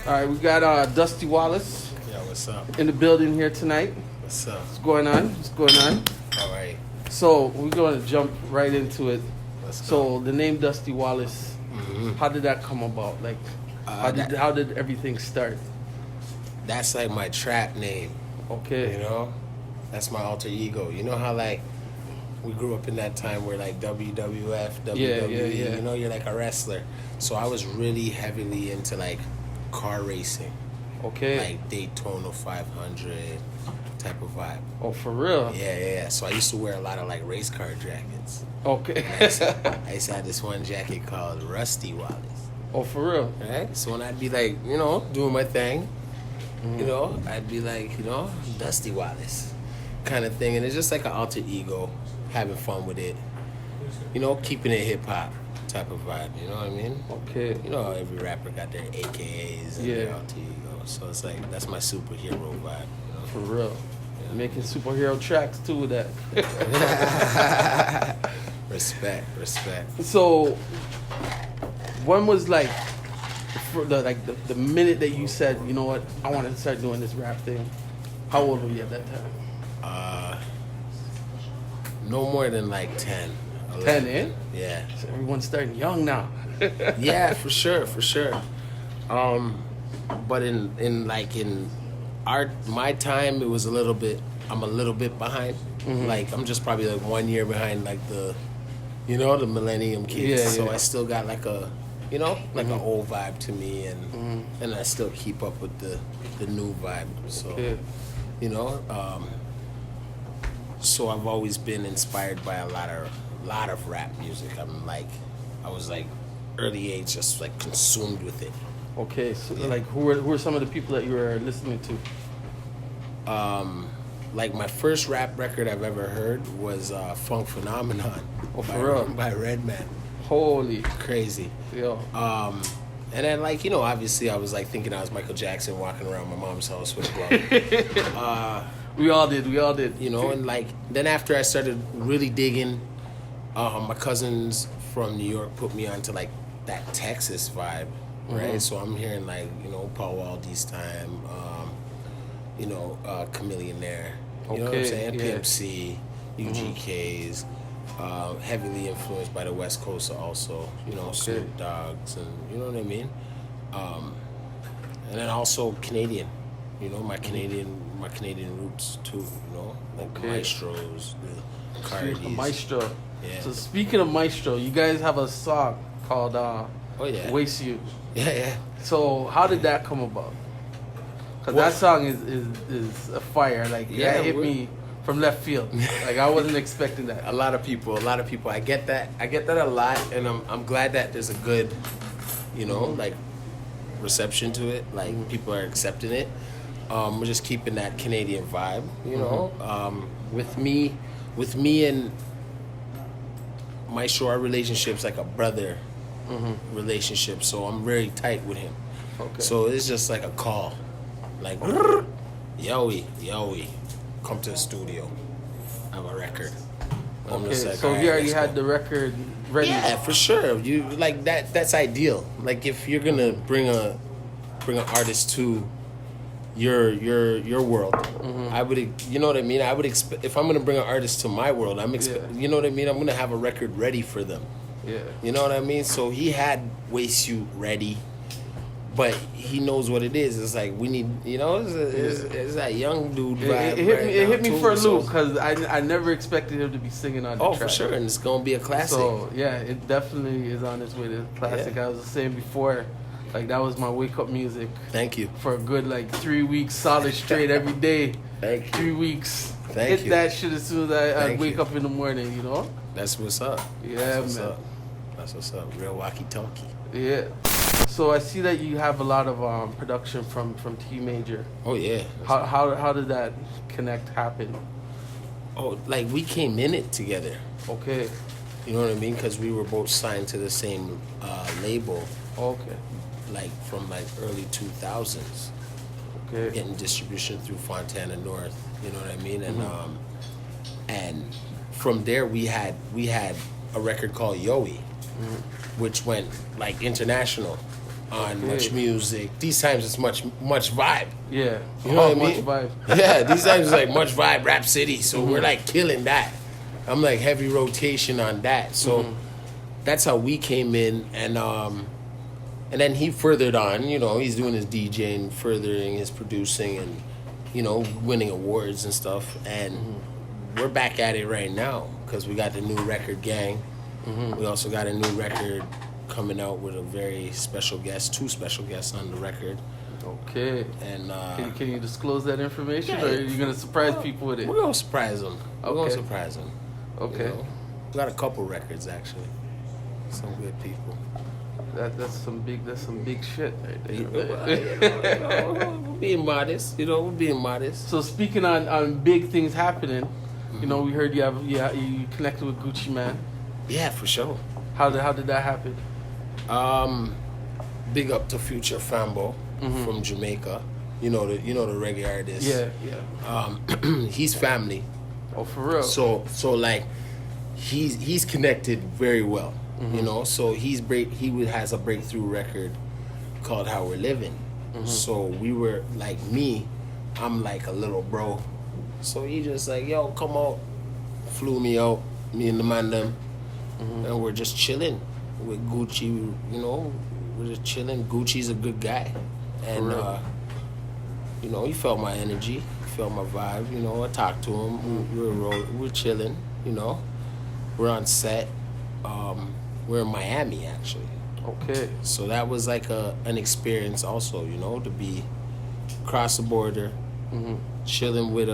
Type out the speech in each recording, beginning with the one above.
All right, we got Dusty Wallace Yo, what's up? in the building here tonight. What's up? What's going on? What's going on? All right. So we're going to jump right into it. Let's go. So the name Dusty Wallace, Mhm. how did that come about? Like, how did everything start? That's like my trap name. Okay. You know, that's my alter ego. You know how like we grew up in that time where like WWF, WWE. Yeah. You know, you're like a wrestler. So I was really heavily into like car racing, Okay. like Daytona 500 type of vibe. Oh, for real? Yeah. So I used to wear a lot of like race car jackets. Okay. I used to have this one jacket called Rusty Wallace. Oh, for real? Right? So when I'd be like, you know, doing my thing, you know, I'd be like, you know, Dusty Wallace kind of thing. And it's just like an alter ego, having fun with it. You know, keeping it hip hop type of vibe, you know what I mean? Okay. You know, every rapper got their AKAs and their Yeah. alter ego. So it's like, that's my superhero vibe, you know? For real. Making superhero tracks too with that. Respect. So, when was like, the minute that you said, you know what, I want to start doing this rap thing? How old were you at that time? No more than like 10. 10, eh? Yeah. So everyone's starting young now. Yeah, for sure. But in my time, it was I'm a little bit behind. Mm-hmm. Like I'm just probably like 1 year behind like the millennium kids. Yeah, so yeah. I still got like a, you know, like an old vibe to me, and I still keep up with the new vibe. So, Yeah. you know, so I've always been inspired by a lot of rap music. I was like early age, just like consumed with it. Okay, so like who were some of the people that you were listening to? Like my first rap record I've ever heard was Funk Phenomenon. Oh, for real? By Redman. Holy, Crazy. yo. And then like, you know, obviously I was like thinking I was Michael Jackson walking around my mom's house with a glove. We all did. You know, and like then after I started really digging, my cousins from New York put me onto like that Texas vibe, right? Mm-hmm. So I'm hearing like, you know, Paul Waldy's time, you know, Chameleonaire, you know what I'm Okay, saying? yeah. PMC, UGKs, heavily influenced by the West Coast also, you know, Snoop Dogg's, and you know what I mean? And then also Canadian, you know, my Canadian roots too, you know, like the Maestros, the Cardis. Maestro. Yeah. So speaking of Maestro, you guys have a song called "YOEY." Yeah. So how did that come about? Because that song is a fire. Like that hit me from left field. Like I wasn't expecting that. A lot of people. I get that a lot, and I'm glad that there's a good, you know, like reception to it. Like people are accepting it. We're just keeping that Canadian vibe, you know. With me and Maestro, our relationship's like a brother relationship. So I'm very tight with him. Okay. So it's just like a call, like YOEY, come to the studio. I have a record. I'm Okay. just like, So all right, you already let's had go. the record ready. Yeah, for sure. You like that. That's ideal. Like if you're gonna bring an artist to your world, I would, you know what I mean. I would expect if I'm gonna bring an artist to my world, you know what I mean. I'm gonna have a record ready for them. Yeah. You know what I mean. So he had Waste ready, but he knows what it is. It's like we need, you know, it's that young dude vibe. It hit me too, for a so- loop because I never expected him to be singing on the Oh, track. for sure, and it's gonna be a classic. So yeah, it definitely is on its way to classic. Yeah. I was saying before, like that was my wake up music Thank you. for a good like 3 weeks solid straight every day. Thank you. 3 weeks. Thank Hit you. that shit as soon as I Thank wake you. up in the morning, you know? That's what's up. Yeah, That's what's man. up. That's what's up. Real walkie-talkie. Yeah. So I see that you have a lot of production from T Major. Oh yeah. How did that connect happen? Oh, like we came in it together. Okay. You know what I mean? Because we were both signed to the same label, Okay. like from like early 2000s. Okay. Getting distribution through Fontana North. You know what I mean? And from there we had a record called YOEY, which went like international. on much music. These times it's much vibe. Yeah. You know what I mean? Much vibe. Yeah, these times it's like much vibe, Rap City. So we're like killing that. I'm like heavy rotation on that. So that's how we came in, and then he furthered on. You know, he's doing his DJing, furthering his producing, and you know, winning awards and stuff. And we're back at it right now because we got the new record Gang. We also got a new record coming out with a very special guest, 2 special guests on the record. Okay. And can you disclose that information, yeah, or are you gonna surprise people with it? we're gonna surprise them. We're gonna Okay. surprise them. Okay. You know? We got a couple records actually. Some good people. That's some big shit right there. You know, we're being modest. You know, we're being modest. So speaking on big things happening, you know, we heard you connected with Gucci Man. Yeah, for sure. How did that happen? Big up to Future Fambo from Jamaica. You know the reggae artist. Yeah. He's family. Oh, for real. So like he's connected very well. You know, so he has a breakthrough record called How We're Living. So we were like I'm like a little bro. So he just like, yo, come out. Flew me out, me and the man them. And we're just chilling with Gucci, you know, we're just chilling. Gucci's a good guy. And you know, he felt my energy, he felt my vibe, you know. I talked to him, we're chilling, you know. We're on set. We're in Miami actually. Okay. So that was like an experience also, you know, to be across the border, chilling with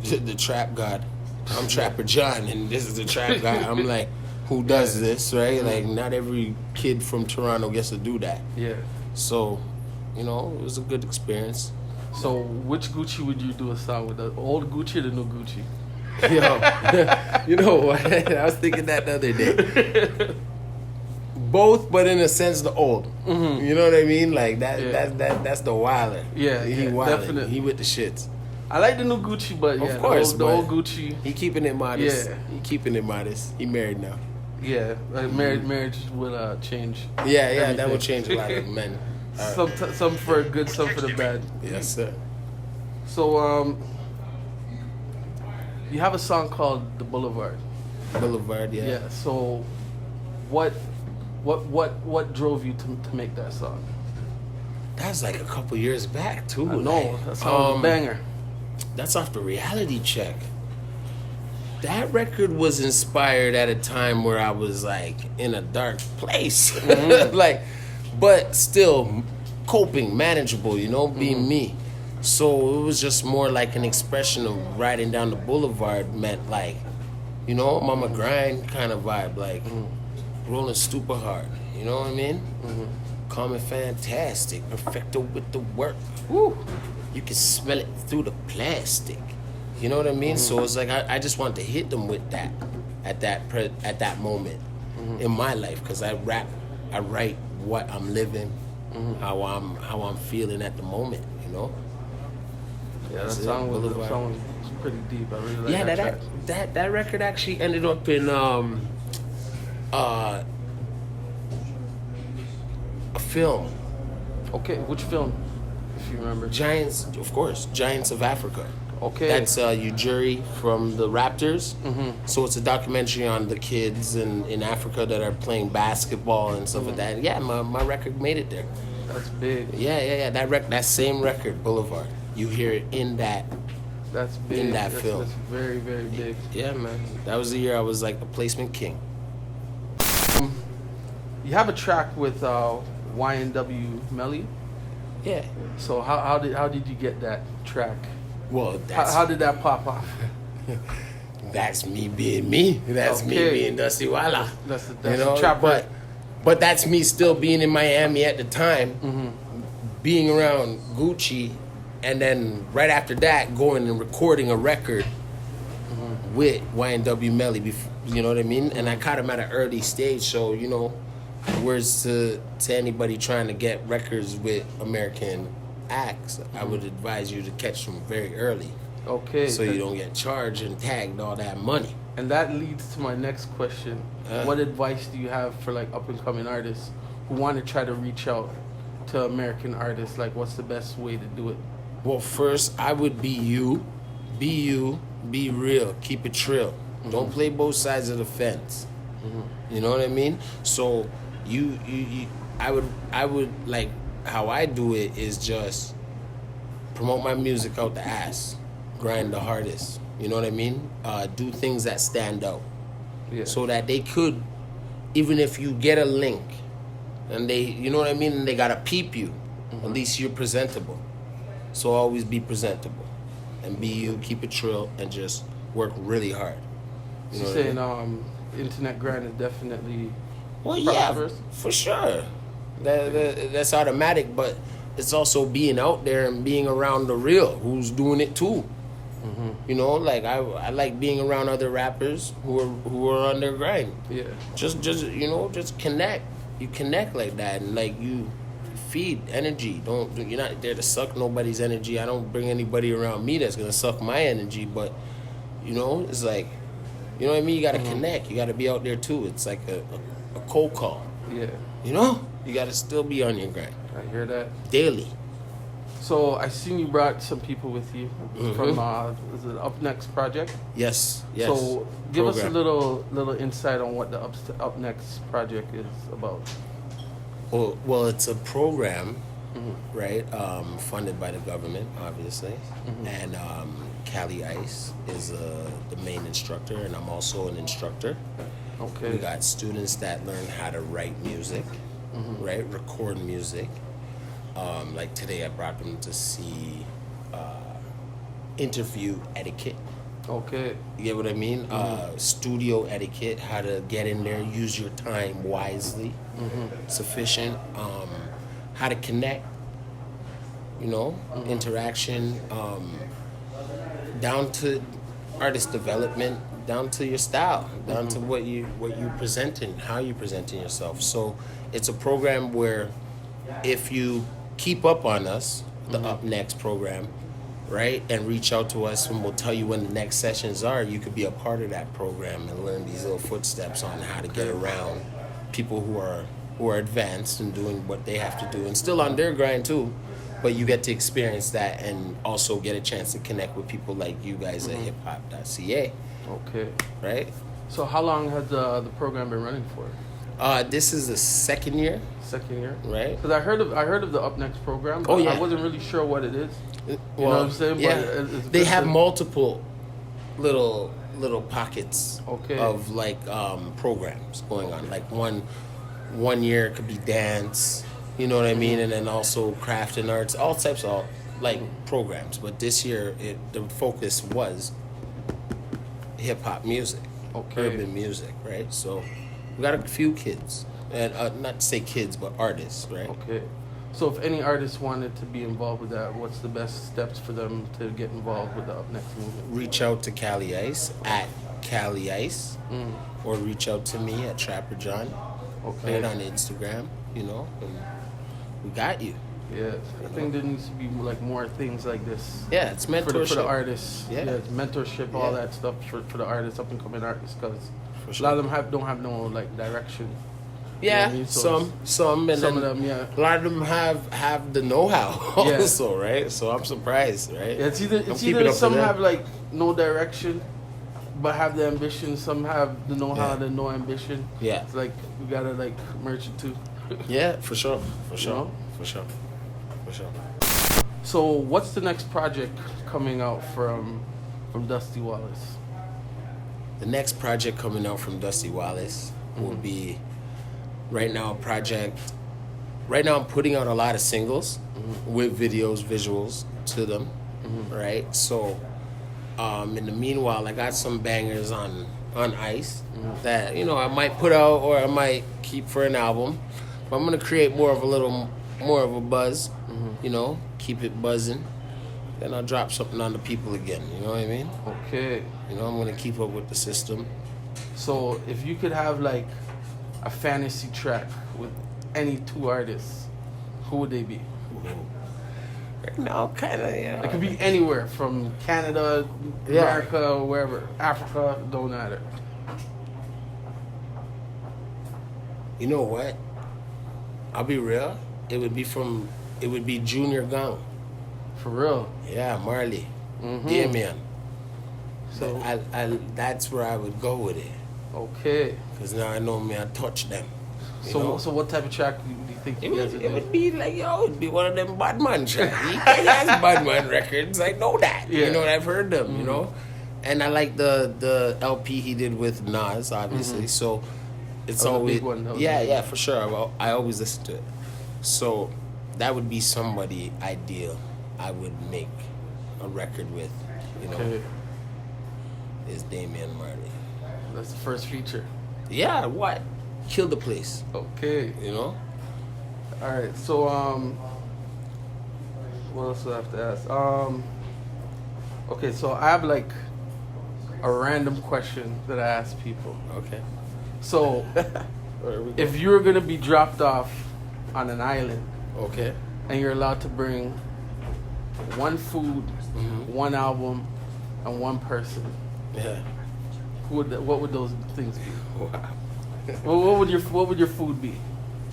the trap god. I'm Trapper John, and this is the trap guy. I'm like, who does this, right? Like, not every kid from Toronto gets to do that. Yeah. So, you know, it was a good experience. So which Gucci would you do a song with? The old Gucci or the new Gucci? Yo, you know what? I was thinking that the other day. Both, but in a sense, the old. You know what I mean? Like that's the wilder. Yeah, he yeah, wildin'. definitely. He with the shits. I like the new Gucci, but yeah, Of course, the old Gucci. He keeping it modest. Yeah. He keeping it modest. He married now. Yeah, like marriage will change. Yeah, that will change a lot of men. Some for the good, some for the bad. Yes, sir. So you have a song called The Boulevard. Boulevard, yeah. Yeah. So what drove you to make that song? That was like a couple years back too. I know, that song was a banger. That's off the Reality Check. That record was inspired at a time where I was like in a dark place. Like, but still coping, manageable, you know, being me. So it was just more like an expression of riding down the boulevard meant like, you know, mama grind kind of vibe, like rolling super hard, you know what I mean? Calm and fantastic, perfecto with the work. Woo! You can smell it through the plastic. You know what I mean? So it's like I just wanted to hit them with that at that moment in my life, because I write what I'm living, how I'm feeling at the moment. You know? Yeah, that song was pretty deep. I really like yeah, that. that record actually ended up in a film. Okay, which film, if you remember? Giants, of course, Giants of Africa. Okay. That's Ujiri from the Raptors. So it's a documentary on the kids in Africa that are playing basketball and stuff like that. Yeah, my record made it there. That's big. Yeah. That same record, Boulevard. You hear it in that. That's big. In that film. That's very, very big. Yeah, man. That was the year I was like a placement king. You have a track with YNW Melly. Yeah. So how did you get that track? Well, How did that pop off? That's me being me. That's me being Dusty Wallace. That's you know, trap, but that's me still being in Miami at the time, being around Gucci, and then right after that going and recording a record with YNW Melly. You know what I mean? And I caught him at an early stage, so you know, words to anybody trying to get records with American acts, I would advise you to catch them very early. Okay. So you don't get charged and tagged all that money. And that leads to my next question. What advice do you have for like up and coming artists who want to try to reach out to American artists? Like, what's the best way to do it? Well, first, I would be you, be real, keep it trill. Don't play both sides of the fence. You know what I mean? So I would like, how I do it is just promote my music out the ass, grind the hardest. You know what I mean? Do things that stand out, so that they could, even if you get a link, and they, you know what I mean, and they gotta peep you, at least you're presentable. So always be presentable, and be you, keep it trill, and just work really hard. You know Saying internet grind is definitely prosperous? For sure. That's automatic, but it's also being out there and being around the real who's doing it too. You know, like I like being around other rappers who are on their grind. Yeah. Just you know, just connect. You connect like that, and like you feed energy. You're not there to suck nobody's energy. I don't bring anybody around me that's gonna suck my energy. But you know, it's like, you know what I mean. You gotta connect. You gotta be out there too. It's like a cold call. Yeah. You know, you gotta still be on your grind. I hear that daily. So I seen you brought some people with you from is it Up Next project? Yes. So give us a little insight on what the Up Next project is about. Well, it's a program, right? Funded by the government, obviously, and Cali Ice is the main instructor, and I'm also an instructor. Okay. We got students that learn how to write music, right? Record music. Like today, I brought them to see interview etiquette. Okay. You get what I mean? Studio etiquette, how to get in there, use your time wisely, sufficient, how to connect, you know, interaction, down to artist development, down to your style, down to what you presenting, how you presenting yourself. So it's a program where if you keep up on us, the Up Next program, right, and reach out to us, and we'll tell you when the next sessions are, you could be a part of that program and learn these little footsteps on how to get around people who are advanced and doing what they have to do and still on their grind too. But you get to experience that and also get a chance to connect with people like you guys at HipHop.CA. Okay. Right? So how long has the program been running for? This is the second year. Second year, right? Because I heard of the Up Next program, but I wasn't really sure what it is. You know what I'm saying? Yeah. They have multiple little pockets of like programs going on. Like one year it could be dance, you know what I mean, and then also craft and arts, all types of like programs. But this year the focus was hip hop music, urban music, right? So we got a few kids. And not to say kids, but artists, right? Okay. So if any artists wanted to be involved with that, what's the best steps for them to get involved with the Up Next movement? Reach out to Cali Ice at Cali Ice, or reach out to me at Trapper John. Okay. Right on Instagram, you know, and we got you. Yeah, I think there needs to be like more things like this. Yeah, it's mentorship for the artists. Yeah, it's mentorship, all that stuff for the artists, up and coming artists, because a lot of them don't have no like direction. Yeah, you know what I mean? some of them, yeah. A lot of them have the know-how also, right? So I'm surprised, right? Yeah, it's either some have like no direction, but have the ambition. Some have the know-how, and no ambition. Yeah, it's like we gotta like merge the two. Yeah, for sure. You know? For sure. So what's the next project coming out from Dusty Wallace? The next project coming out from Dusty Wallace will be. Right now, I'm putting out a lot of singles with videos, visuals to them, right? So, in the meanwhile, I got some bangers on ice that, you know, I might put out or I might keep for an album. But I'm gonna create more of a buzz, you know, keep it buzzing. Then I'll drop something on the people again. You know what I mean? Okay. You know, I'm gonna keep up with the system. So, if you could have like a fantasy track with any two artists, who would they be? Right now, kind of, yeah. It could be anywhere from Canada, America, wherever, Africa, don't matter. You know what? I'll be real. It would be Junior Gang. For real. Yeah, Marley. Mm-hmm. Damien. So I that's where I would go with it. okay. Because now I know me, I touch them. So what type of track do you think you guys would do? It would be like, it'd be one of them Badman tracks. He has Badman records. I know that. Yeah. You know, I've heard them, you know. And I like the LP he did with Nas, obviously. So it's always... big one. Yeah, for sure. I always listen to it. So that would be somebody ideal I would make a record with, you know. Okay. Is Damian Marley. That's the first feature. Yeah, what? Kill the place, Okay. you know? All right. So what else do I have to ask? Okay. So I have like a random question that I ask people. Okay. So Where we go? if you were gonna be dropped off on an island Okay. and you're allowed to bring one food, one album, and one person, Yeah. what would those things be? Wow. Well, what would your food be?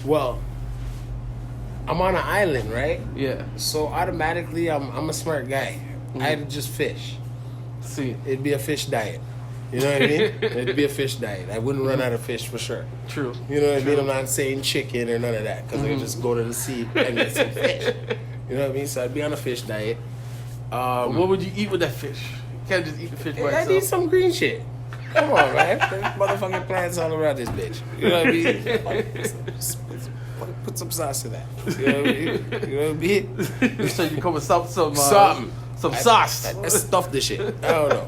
Well, I'm on an island, right? Yeah. So automatically, I'm a smart guy. I'd just fish. See. It'd be a fish diet. You know what I mean? It'd be a fish diet. I wouldn't run out of fish for sure. True. You know what I mean? I'm not saying chicken or none of that because I just go to the sea and get some fish. You know what I mean? So I'd be on a fish diet. What would you eat with that fish? You can't just eat the fish by I need itself. some green shit. Come on, man. There's motherfucking plants all around this bitch. You know what I mean? Put some sauce in that. You know what I mean? You know what I mean? So you come with some Something. sauce. I stuff this shit. I don't know.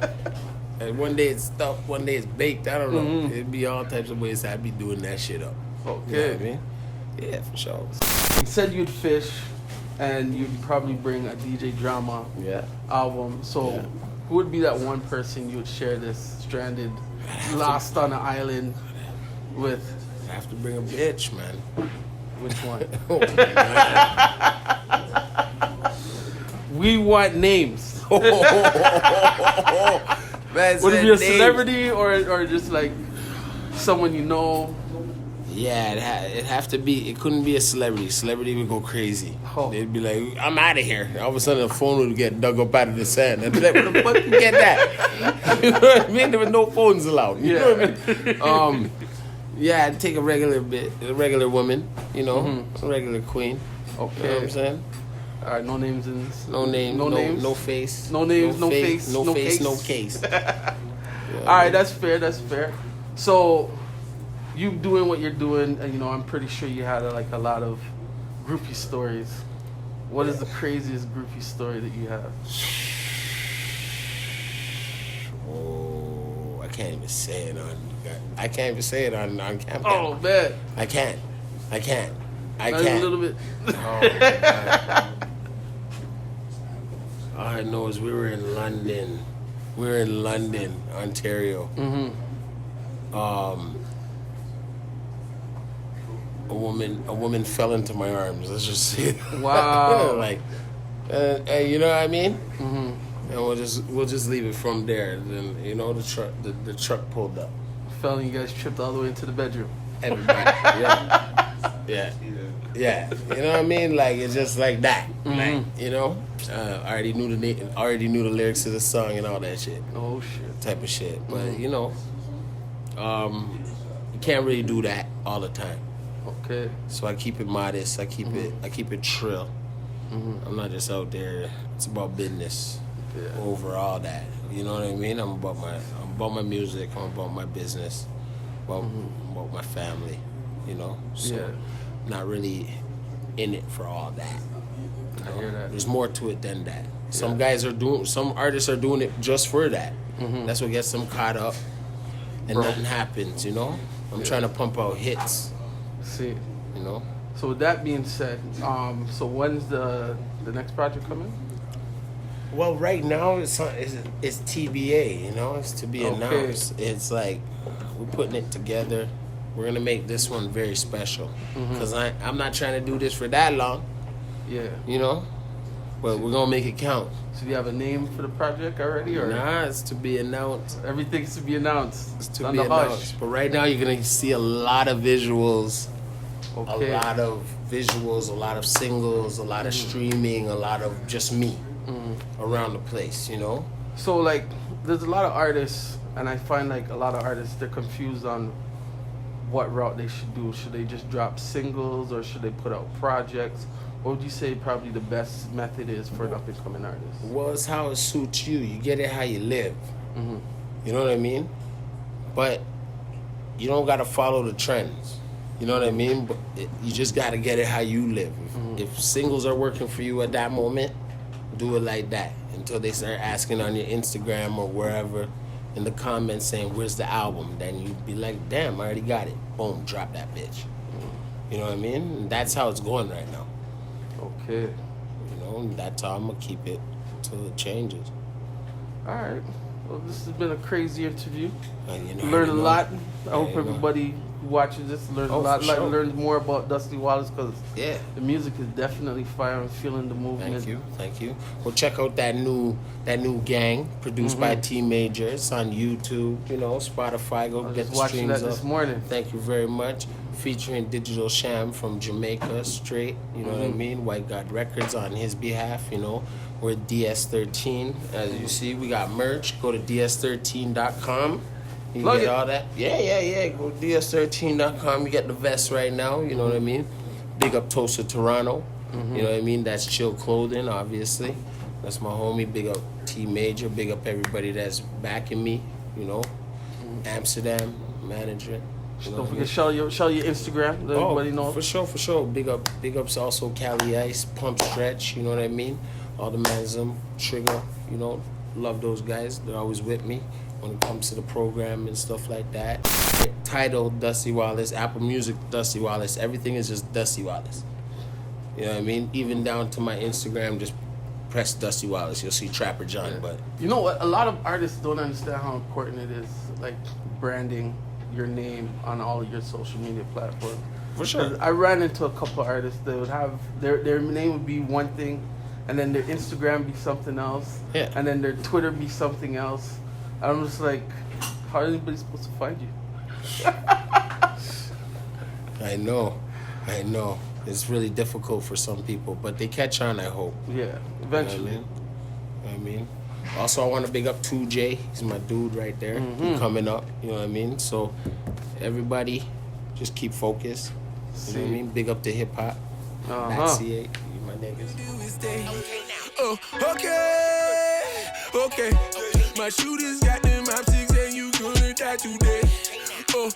And one day it's stuffed, one day it's baked. I don't know. It'd be all types of ways I'd be doing that shit up. Okay. You know what I mean? Yeah, for sure. You said you'd fish, and you'd probably bring a DJ Drama Yeah. album. So Yeah. who would be that one person you would share this stranded, lost on an island with? I have to bring a bitch, man. Which one? Oh, man. We want names. Man, Would it be a names. celebrity or just like someone you know? Yeah, it'd have to be. It couldn't be a celebrity. Celebrity would go crazy. Oh. They'd be like, "I'm out of here." All of a sudden, the phone would get dug up out of the sand. I'd be like, "Where the fuck you get that?" You know what I mean? There were no phones allowed. You know what I mean? Yeah, I'd take a regular woman. You know, a regular queen. Okay. You know what I'm saying? All right, no names in this. No name, No names? no face, No names, no face, no no face, case. no case. All right, that's fair. That's fair. So, you doing what you're doing, and I'm pretty sure you had a lot of groupie stories. What is the craziest groupie story that you have? Oh, I can't even say it on. I can't even say it on camera. Oh man, I can't. I not even can't. a little bit. Oh, my God. All I know is we were in London. We were in London, Ontario. A woman fell into my arms. Let's just say it. Wow. Like, you know what I mean? And we'll just leave it from there. Then the truck pulled up. Fell and you guys tripped all the way into the bedroom. Everybody, yeah. You know what I mean? Like it's just like that. Like I already knew the lyrics to the song and all that shit. Oh shit. Type of shit. But you can't really do that all the time. Okay. So I keep it modest. I keep it trill. I'm not just out there. It's about business. Yeah. Over all that. You know what I mean? I'm about my music. I'm about my business. About my family. So Yeah. not really in it for all that. I hear that. There's more to it than that. Some artists are doing it just for that. That's what gets them caught up, and nothing happens. I'm trying to pump out hits. See. So with that being said, so when's the next project coming? Well, right now it's TBA. It's to be announced. It's like we're putting it together. We're gonna make this one very special because I'm not trying to do this for that long. Yeah. But we're gonna make it count. So do you have a name for the project already, or Nah, it's to be announced. everything's to be announced? It's to on be the announced. hush. But right now you're gonna see a lot of visuals Okay. A lot of visuals, a lot of singles, a lot of streaming, a lot of just me around the place, you know? So like, there's a lot of artists, and I find like a lot of artists, they're confused on what route they should do. Should they just drop singles, or should they put out projects? What would you say probably the best method is for an up-and-coming artist? Well, it's how it suits you. You get it how you live. You know what I mean? But you don't got to follow the trends. You know what I mean? But you just got to get it how you live. If singles are working for you at that moment, do it like that until they start asking on your Instagram or wherever in the comments saying, where's the album? Then you be like, damn, I already got it. Boom, drop that bitch. You know what I mean? And that's how it's going right now. Okay. You know, and that's how I'm going to keep it till it changes. All right. Well, this has been a crazy interview. You know, Learned a lot. I hope you know. everybody who watches this learns a Oh, lot. for Like, sure. learns more about Dusty Wallace, because Yeah. the music is definitely fire. I'm feeling the movement. Thank you. Well, check out that new gang produced by T Major. It's on YouTube, you know, Spotify. Go I was get just the watching streams that up. this morning. Thank you very much. Featuring Digital Sham from Jamaica, straight. You know what I mean? White God Records on his behalf. You know, we're at DS13. As you see, we got merch. Go to DS13.com. You Plug get it. all that. Yeah. Go to DS13.com. You get the vest right now. You know what I mean? Big up Toast Toronto. You know what I mean? That's Chill Clothing, obviously. That's my homie. Big up T Major. Big up everybody that's backing me. You know, Amsterdam management. You know Don't what I forget mean? show your Instagram. Let everybody know. For sure. Big ups also Cali Ice, Pump Stretch, you know what I mean? All the Mansum, Trigger, you know, love those guys. They're always with me when it comes to the program and stuff like that. Tidal, Dusty Wallace, Apple Music, Dusty Wallace. Everything is just Dusty Wallace. You know what I mean? Even down to my Instagram, just press Dusty Wallace. You'll see Trapper John, but You know what? A lot of artists don't understand how important it is, like branding your name on all of your social media platforms. for sure. 'Cause I ran into a couple of artists that would have their name would be one thing, and then their Instagram be something else, Yeah. and then their Twitter be something else. I'm just like, how is anybody supposed to find you? I know. It's really difficult for some people, but they catch on, I hope. Yeah, eventually. You know what I mean? Also, I want to big up 2J. He's my dude right there. He coming up, you know what I mean? So, everybody, just keep focused. You know what I mean? Big up to HipHop.CA. You my niggas. Oh, okay. My shooters got them optics and you gonna die today. Oh,